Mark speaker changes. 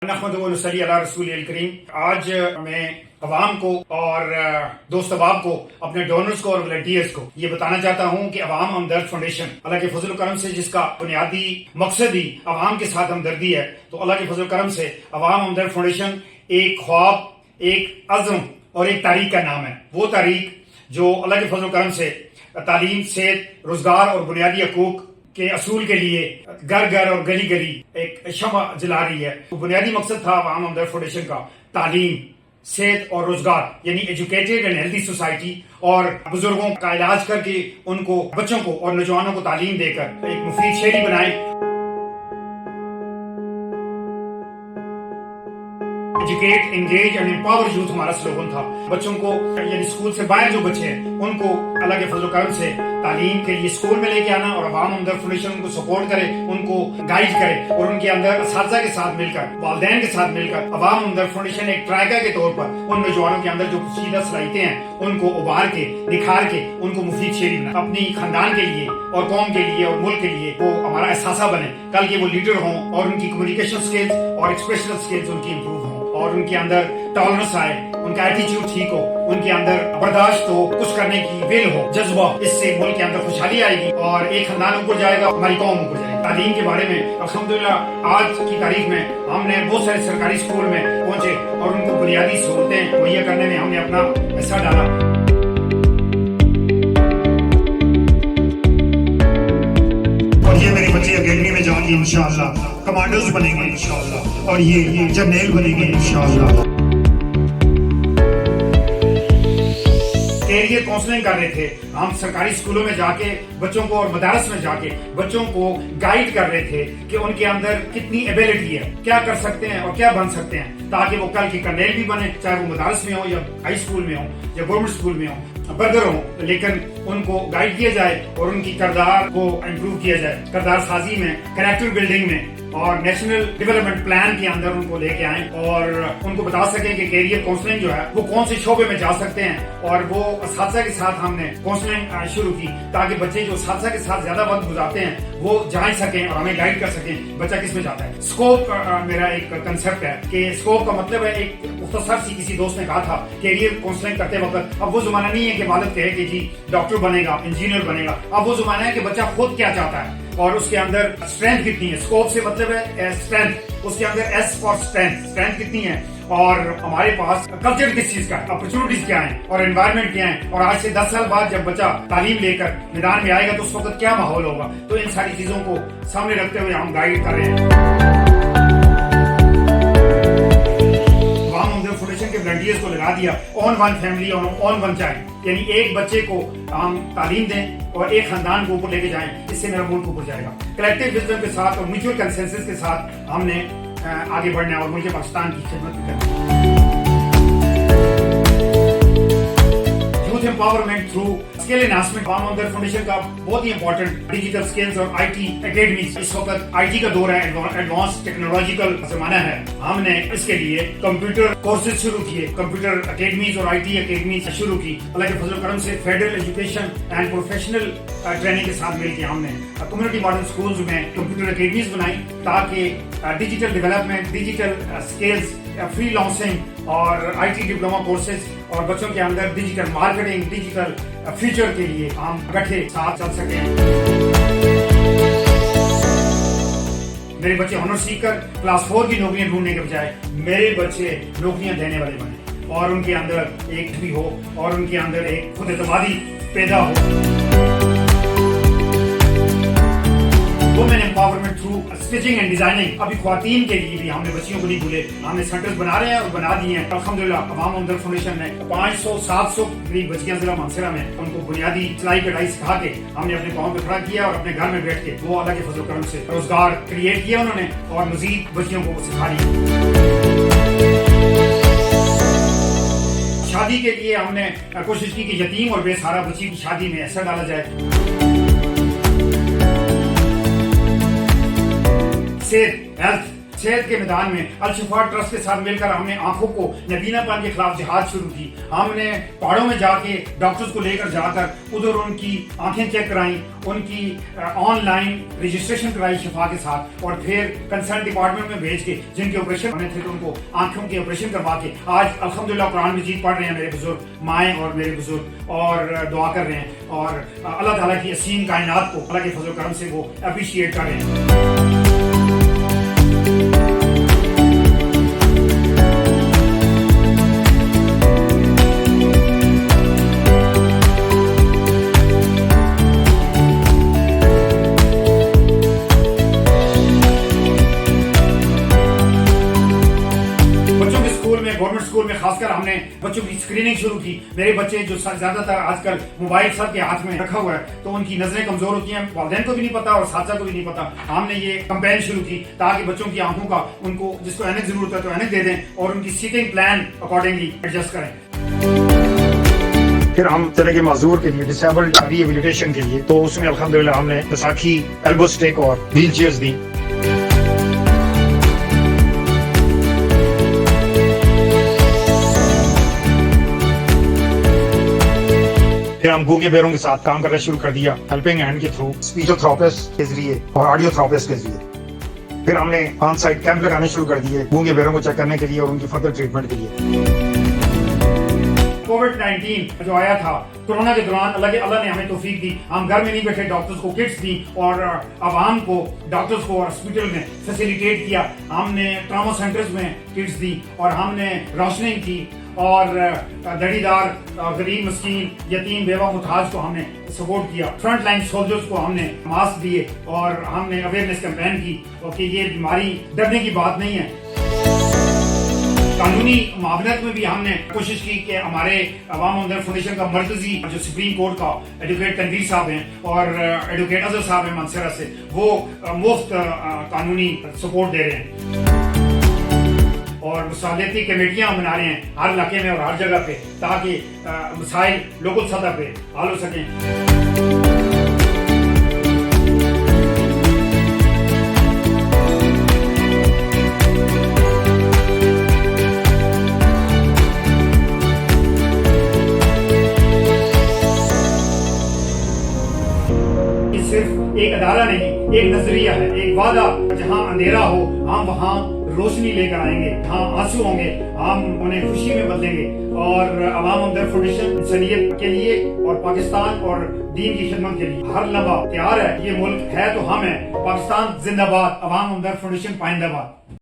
Speaker 1: نحمدہ ونصلی علی رسول الکریم۔ آج میں عوام کو اور دوست احباب کو، اپنے ڈونرز کو اور والنٹیئرز کو یہ بتانا چاہتا ہوں کہ عوام ہمدرد فاؤنڈیشن اللہ کے فضل و کرم سے، جس کا بنیادی مقصد ہی عوام کے ساتھ ہمدردی ہے، تو اللہ کے فضل و کرم سے عوام ہمدرد فاؤنڈیشن ایک خواب، ایک عزم اور ایک تاریخ کا نام ہے۔ وہ تاریخ جو اللہ کے فضل و کرم سے تعلیم، صحت، روزگار اور بنیادی حقوق کے اصول کے لیے گھر گھر اور گلی گلی ایک شمع جلا رہی ہے۔ بنیادی مقصد تھا عوام ہمدرد فاؤنڈیشن کا تعلیم، صحت اور روزگار، یعنی ایجوکیٹڈ اینڈ ہیلتھی سوسائٹی، اور بزرگوں کا علاج کر کے ان کو، بچوں کو اور نوجوانوں کو تعلیم دے کر ایک مفید شہری بنائیں۔ Educate, engage and empower youth ہمارا سلوگن تھا۔ بچوں کو، یعنی اسکول سے باہر جو بچے ہیں، ان کو اللہ کے فضل و کرم سے تعلیم کے لیے اسکول میں لے کے آنا، اور عوام ہمدرد فاؤنڈیشن ان کو سپورٹ کرے، ان کو گائیڈ کرے، اور ان کے اندر اساتذہ کے ساتھ مل کر، والدین کے ساتھ مل کر عوام ہمدرد فاؤنڈیشن ایک ٹرائیکر کے طور پر ان نوجوانوں کے اندر جو پوشیدہ صلاحیتیں ہیں ان کو ابھار کے، نکھار کے، ان کو مفید شہری بنائے، اپنی خاندان کے لیے اور قوم کے لیے اور ملک کے لیے وہ ہمارا احساسہ بنے، کل کے وہ لیڈر ہوں اور ان کی کمیونیکیشن سکلز اور ایکسپریشنل سکلز ان کی امپروو ہوں، اور ان کے اندر ٹالرنس آئے، ان کا ایٹیٹیوڈ ٹھیک ہو، ان کے اندر برداشت ہو، کچھ کرنے کی ول ہو، جذبہ۔ اس سے ملک کے اندر خوشحالی آئے گی اور ایک خاندان اوپر جائے گا، ہماری قوم اوپر جائے گی۔ تعلیم کے بارے میں الحمدللہ آج کی تاریخ میں ہم نے بہت سارے سرکاری اسکول میں پہنچے اور ان کو بنیادی سہولتیں مہیا کرنے میں ہم نے اپنا حصہ ڈالا۔ اور یہ میرے بچے اکیڈمی میں جا کے انشاءاللہ کمانڈوز بنیں گے انشاءاللہ، اور یہ جرنیل بنیں گے انشاءاللہ۔ کیریئر کاؤنسلنگ کر رہے تھے ہم، سرکاری اسکولوں میں جا کے بچوں کو اور مدارس میں جا کے بچوں کو گائیڈ کر رہے تھے کہ ان کے اندر کتنی ایبلٹی ہے، کیا کر سکتے ہیں اور کیا بن سکتے ہیں، تاکہ وہ کل کے کرنیل بھی بنے، چاہے وہ مدارس میں ہو یا ہائی اسکول میں ہو یا گورنمنٹ اسکول میں ہو، برگر ہو، لیکن ان کو گائیڈ کیا جائے اور ان کی کردار کو امپروو کیا جائے، کردار سازی میں، کریکٹر بلڈنگ میں، اور نیشنل ڈیولپمنٹ پلان کے اندر ان کو لے کے آئیں، اور ان کو بتا سکیں کہ کیریئر کاؤنسلنگ جو ہے وہ کون سے شعبے میں جا سکتے ہیں۔ اور وہ اساتذہ کے ساتھ ہم نے کاؤنسلنگ شروع کی، تاکہ بچے جو اساتذہ کے ساتھ زیادہ وقت گزارتے ہیں وہ جان سکیں اور ہمیں گائیڈ کر سکیں بچہ کس میں جاتا ہے۔ اسکوپ میرا ایک کنسپٹ ہے کہ اسکوپ کا مطلب ہے، ایک مختصر سی کسی دوست نے کہا تھا کیریئر کاؤنسلنگ کرتے وقت، اب وہ زمانہ نہیں ہے کہ والد کہے کہ جی ڈاکٹر بنے گا، انجینئر بنے گا، اب وہ زمانہ ہے کہ بچہ خود کیا چاہتا ہے اور اس کے اندر اسٹرینتھ کتنی ہے۔ اسکوپ سے مطلب ہے اسٹرینتھ، اس کے اندر ایس فار اسٹرینتھ کتنی ہے، اور ہمارے پاس کلچر کس چیز کا، اپرچونٹیز کیا ہیں اور انوائرمنٹ کیا ہیں، اور آج سے 10 سال بعد جب بچہ تعلیم لے کر میدان میں آئے گا تو اس وقت کیا ماحول ہوگا۔ تو ان ساری چیزوں کو سامنے رکھتے ہوئے ہم گائیڈ کر رہے ہیں۔ عوام ہمدرد فاؤنڈیشن کے والنٹیئرز کو لگا دیا آن ون فیملی اور آن ون چائلڈ، یعنی ایک بچے کو ہم تعلیم دیں اور ایک خاندان کو اوپر لے کے جائیں، اس سے میرا ملک اوپر جائے گا۔ کلیکٹیو وزڈم کے ساتھ اور میوچل کنسنسس کے ساتھ ہم نے آگے بڑھنا ہے اور ملک پاکستان کی خدمت بھی کرنی ہے۔ Youth empowerment through skill enhancement, عوام ہمدرد فاؤنڈیشن کا بہت ہی امپورٹنٹ ڈیجیٹل اسکلز اور آئی ٹی اکیڈمیز۔ اس وقت آئی ٹی کا دور ہے، ایڈوانس ٹیکنالوجیکل زمانہ ہے۔ ہم نے اس کے لیے کمپیوٹر کورسز شروع کیے، کمپیوٹر اکیڈمیز اور آئی ٹی اکیڈمیز شروع کی۔ اللہ کے فضل و کرم سے federal education and professional training کے ساتھ مل کے ہم نے کمیونٹی ماڈل اسکولز میں کمپیوٹر اکیڈمیز بنائی، تاکہ digital development, digital skills, free lancing اور آئی ٹی ڈپلوما کورسز، اور بچوں کے اندر ڈیجیٹل مارکیٹنگ، ڈیجیٹل فیوچر کے لیے ہم اکٹھے ساتھ چل سکیں۔ میرے بچے آنر سیکر کلاس 4 کی نوکریاں ڈھونڈنے کے بجائے میرے بچے نوکریاں دینے والے بنے، اور ان کے اندر ایک بھی ہو، اور ان کے اندر ایک خود اعتمادی پیدا ہو۔ Women empowerment through stitching and designing, ابھی خواتین کے لیے بھی ہم نے بچیوں کو نہیں بھولے، ہم نے سینٹرز بنا رہے ہیں اور بنا دیے ہیں الحمدللہ۔ عوام ہمدرد فاؤنڈیشن نے 500-700 قریب بچیاں ضلع مانسہرہ میں، ان کو بنیادی سلائی کڑھائی سکھا کے ہم نے اپنے پاؤں پہ کھڑا کیا، اور اپنے گھر میں بیٹھ کے وہ اللہ کے فضل و کرم سے روزگار کریٹ کیا انہوں نے، اور مزید بچیوں کو سکھا دیا۔ شادی کے لیے ہم نے کوشش کی کہ یتیم اور بے سہارا بچی کی شادی میں ایسا ڈالا جائے۔ صحت، ہیلتھ، صحت کے میدان میں الشفا ٹرسٹ کے ساتھ مل کر ہم نے آنکھوں کو نبینا پن کے خلاف جہاد شروع کی. ہم نے پہاڑوں میں جا کے ڈاکٹرز کو لے کر جا کر ادھر ان کی آنکھیں چیک کرائیں, ان کی آن لائن رجسٹریشن کرائی شفا کے ساتھ, اور پھر کنسرن ڈپارٹمنٹ میں بھیج کے جن کے آپریشن ہونے تھے تو ان کو آنکھوں کے آپریشن کروا کے آج الحمدللہ قرآن مجید پڑھ رہے ہیں میرے بزرگ مائیں اور میرے بزرگ, اور دعا کر رہے ہیں, اور اللہ تعالیٰ کی عظیم کائنات کو اللہ کے فضل و کرم سے وہ اپریشیٹ کر رہے ہیں. گورنمنٹ اسکول میں خاص کر ہم نے بچوں کی اسکریننگ شروع کی. میرے بچے جو زیادہ تر آج کل موبائل سب کے ہاتھ میں رکھا ہوا ہے تو ان کی نظریں کمزور ہوتی ہیں, والدین کو بھی نہیں پتا اور اساتذہ کو بھی نہیں پتا. ہم نے یہ کمپین شروع کی تاکہ بچوں کی آنکھوں کا, ان کو جس کو اینک ضرورت ہے تو اینک دے دیں اور ان کی سیٹنگ پلان اکارڈنگلی ایڈجسٹ کریں. پھر ہم چلے گئے معذور کے لیے, ڈسیبلڈ ری ایبلیٹیشن کے لیے, تو اس میں الحمدللہ ہم نے بیساکھی ایلبو اسٹک اور ویل چیئرز دی. پھر ہم گونگے بیروں کے ساتھ کام کرنا شروع کر دیا ہیلپنگ ہینڈ کے تھرو, اسپیچو تھراپسٹ کے ذریعے اور آڈیو تھراپسٹ کے ذریعے. پھر ہم نے آن سائٹ کیمپ لگانے شروع کر دیے گونگے بیروں کو چیک کرنے کے لیے اور ان کی فردر ٹریٹمنٹ کے لیے. کووڈ-19 جو آیا تھا کورونا کے دوران اللہ نے ہمیں توفیق دی, ہم گھر میں نہیں بیٹھے, ڈاکٹرز کو کٹس دی اور عوام کو ڈاکٹرز کو ہاسپٹل میں فیسیلیٹیٹ کیا. ہم نے ٹراما سینٹرز میں کٹس دی اور ہم نے روشننگ کی اور دڑی دار غریب مسکین یتیم بیوہ محتاج کو ہم نے سپورٹ کیا. فرنٹ لائن سولجرز کو ہم نے ماسک دیے اور ہم نے اویئرنیس کیمپین کی کہ یہ بیماری ڈرنے کی بات نہیں ہے. قانونی معاونت میں بھی ہم نے کوشش کی کہ ہمارے عوام اندر فاؤنڈیشن کا مرکزی جو سپریم کورٹ کا ایڈوکیٹ تنویر صاحب ہیں اور ایڈوکیٹ اظہر صاحب ہیں منصرہ سے, وہ مفت قانونی سپورٹ دے رہے ہیں اور مصالحتی کمیٹیاں بنا رہے ہیں ہر علاقے میں اور ہر جگہ پہ تاکہ مسائل لوکل سطح پہ حل ہو سکیں. صرف ایک ادارہ نہیں, ایک نظریہ ہے, ایک وعدہ. جہاں اندھیرا ہو ہم وہاں روشنی لے کر آئیں گے, جہاں آنسو ہوں گے ہم انہیں خوشی میں بدلیں گے. اور عوام ہمدرد فاؤنڈیشن انسانیت کے لیے اور پاکستان اور دین کی خدمت کے لیے ہر لمحہ تیار ہے. یہ ملک ہے تو ہم ہیں. پاکستان زندہ باد. عوام ہمدرد فاؤنڈیشن پائندہ باد.